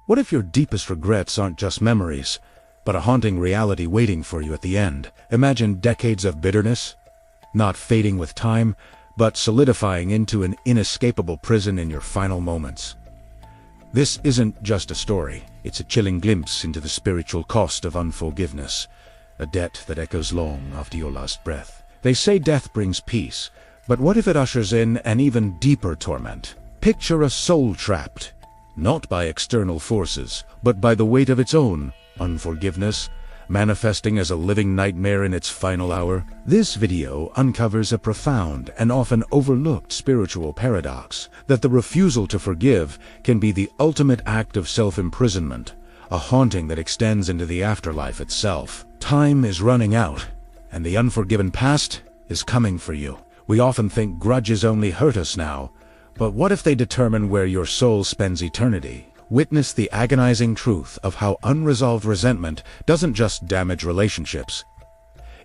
What if your deepest regrets aren't just memories, but a haunting reality waiting for you at the end? Imagine decades of bitterness, not fading with time, but solidifying into an inescapable prison in your final moments. This isn't just a story, it's a chilling glimpse into the spiritual cost of unforgiveness, a debt that echoes long after your last breath. They say death brings peace, but what if it ushers in an even deeper torment? Picture a soul trapped, not by external forces, but by the weight of its own unforgiveness, manifesting as a living nightmare in its final hour. This video uncovers a profound and often overlooked spiritual paradox, that the refusal to forgive can be the ultimate act of self-imprisonment, a haunting that extends into the afterlife itself. Time is running out, and the unforgiven past is coming for you. We often think grudges only hurt us now, but what if they determine where your soul spends eternity? Witness the agonizing truth of how unresolved resentment doesn't just damage relationships.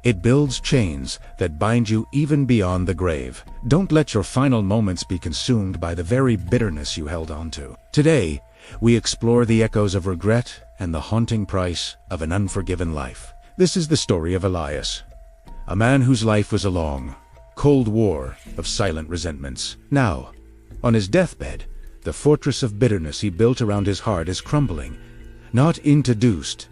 It builds chains that bind you even beyond the grave. Don't let your final moments be consumed by the very bitterness you held on to. Today, we explore the echoes of regret and the haunting price of an unforgiven life. This is the story of Elias, a man whose life was a long, cold war of silent resentments. Now, on his deathbed, the fortress of bitterness he built around his heart is crumbling, not into dust,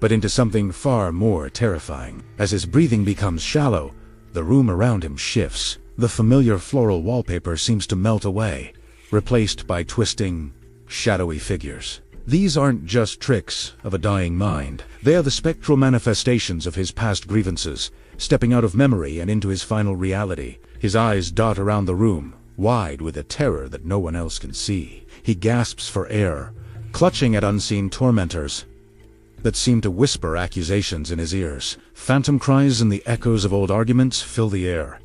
but into something far more terrifying. As his breathing becomes shallow, the room around him shifts. The familiar floral wallpaper seems to melt away, replaced by twisting, shadowy figures. These aren't just tricks of a dying mind. They are the spectral manifestations of his past grievances, stepping out of memory and into his final reality. His eyes dot around the room, wide with a terror that no one else can see. He gasps for air, clutching at unseen tormentors that seem to whisper accusations in his ears. Phantom cries and the echoes of old arguments fill the air,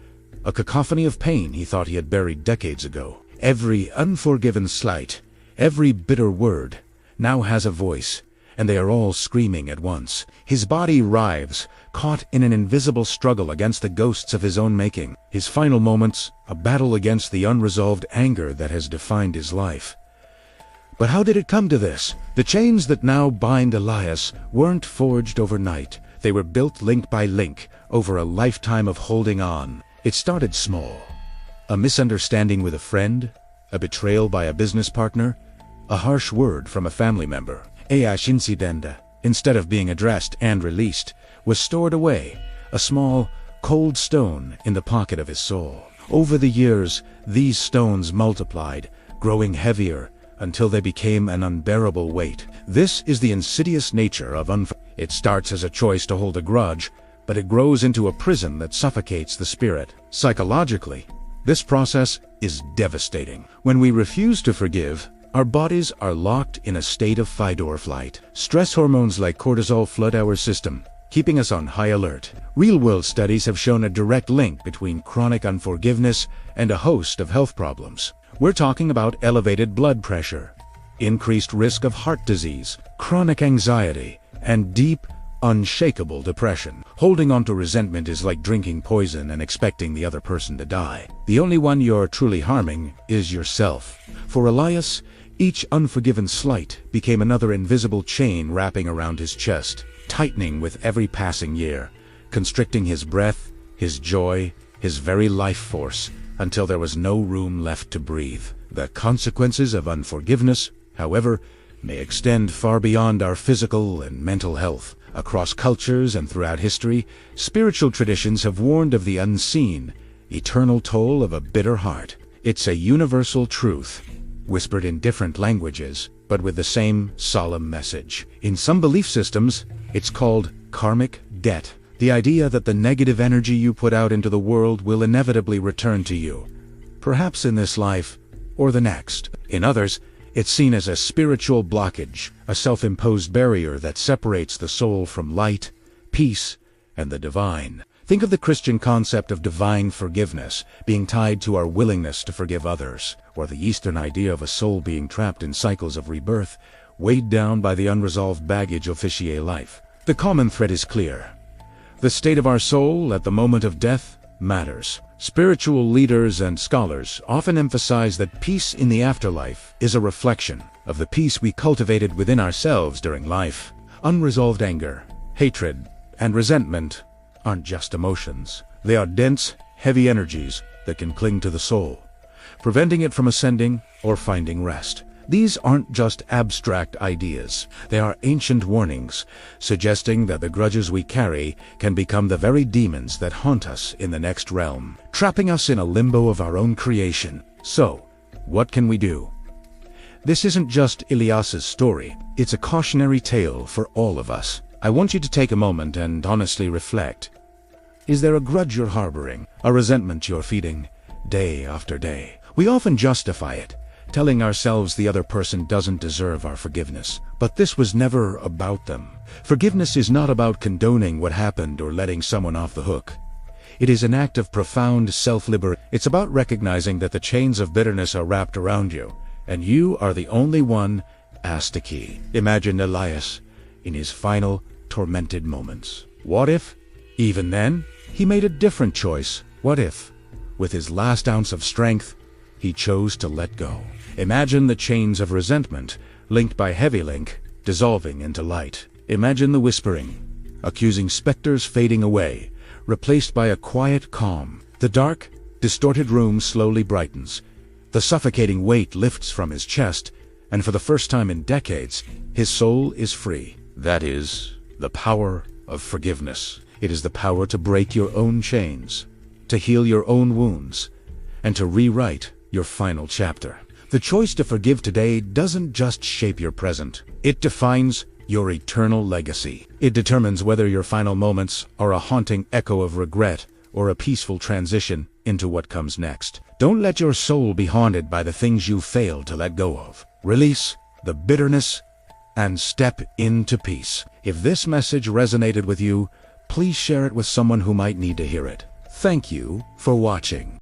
a cacophony of pain he thought he had buried decades ago. Every unforgiven slight, every bitter word, now has a voice, and they are all screaming at once. His body writhes, caught in an invisible struggle against the ghosts of his own making. His final moments, a battle against the unresolved anger that has defined his life. But how did it come to this? The chains that now bind Elias weren't forged overnight. They were built link by link, over a lifetime of holding on. It started small. A misunderstanding with a friend, a betrayal by a business partner, a harsh word from a family member. Ayash incidenda, instead of being addressed and released, was stored away, a small, cold stone in the pocket of his soul. Over the years, these stones multiplied, growing heavier until they became an unbearable weight. This is the insidious nature of unforgiveness. It starts as a choice to hold a grudge, but it grows into a prison that suffocates the spirit. Psychologically, this process is devastating. When we refuse to forgive, our bodies are locked in a state of fight or flight. Stress hormones like cortisol flood our system, keeping us on high alert. Real-world studies have shown a direct link between chronic unforgiveness and a host of health problems. We're talking about elevated blood pressure, increased risk of heart disease, chronic anxiety, and deep, unshakable depression. Holding on to resentment is like drinking poison and expecting the other person to die. The only one you're truly harming is yourself. For Elias, each unforgiven slight became another invisible chain wrapping around his chest, tightening with every passing year, constricting his breath, his joy, his very life force, until there was no room left to breathe. The consequences of unforgiveness, however, may extend far beyond our physical and mental health. Across cultures and throughout history, spiritual traditions have warned of the unseen, eternal toll of a bitter heart. It's a universal truth, whispered in different languages, but with the same solemn message. In some belief systems, it's called karmic debt, the idea that the negative energy you put out into the world will inevitably return to you, perhaps in this life or the next. In others, it's seen as a spiritual blockage, a self-imposed barrier that separates the soul from light, peace, and the divine. Think of the Christian concept of divine forgiveness being tied to our willingness to forgive others, or the Eastern idea of a soul being trapped in cycles of rebirth, weighed down by the unresolved baggage of fichier life. The common thread is clear. The state of our soul at the moment of death matters. Spiritual leaders and scholars often emphasize that peace in the afterlife is a reflection, of the peace we cultivated within ourselves during life. Unresolved anger, hatred, and resentment aren't just emotions. They are dense, heavy energies that can cling to the soul, preventing it from ascending or finding rest. These aren't just abstract ideas. They are ancient warnings, suggesting that the grudges we carry can become the very demons that haunt us in the next realm, trapping us in a limbo of our own creation. So, what can we do? This isn't just Ilyas's story. It's a cautionary tale for all of us. I want you to take a moment and honestly reflect. Is there a grudge you're harboring, a resentment you're feeding day after day? We often justify it, telling ourselves the other person doesn't deserve our forgiveness. But this was never about them. Forgiveness is not about condoning what happened or letting someone off the hook. It is an act of profound self-liberation. It's about recognizing that the chains of bitterness are wrapped around you, and you are the only one asked to key. Imagine Elias in his final, tormented moments. What if, even then, he made a different choice? What if, with his last ounce of strength, he chose to let go? Imagine the chains of resentment, linked by heavy link, dissolving into light. Imagine the whispering, accusing specters fading away, replaced by a quiet calm. The dark, distorted room slowly brightens. The suffocating weight lifts from his chest, and for the first time in decades, his soul is free. That is the power of forgiveness. It is the power to break your own chains, to heal your own wounds, and to rewrite your final chapter. The choice to forgive today doesn't just shape your present. It defines your eternal legacy. It determines whether your final moments are a haunting echo of regret or a peaceful transition into what comes next. Don't let your soul be haunted by the things you failed to let go of. Release the bitterness and step into peace. If this message resonated with you, please share it with someone who might need to hear it. Thank you for watching.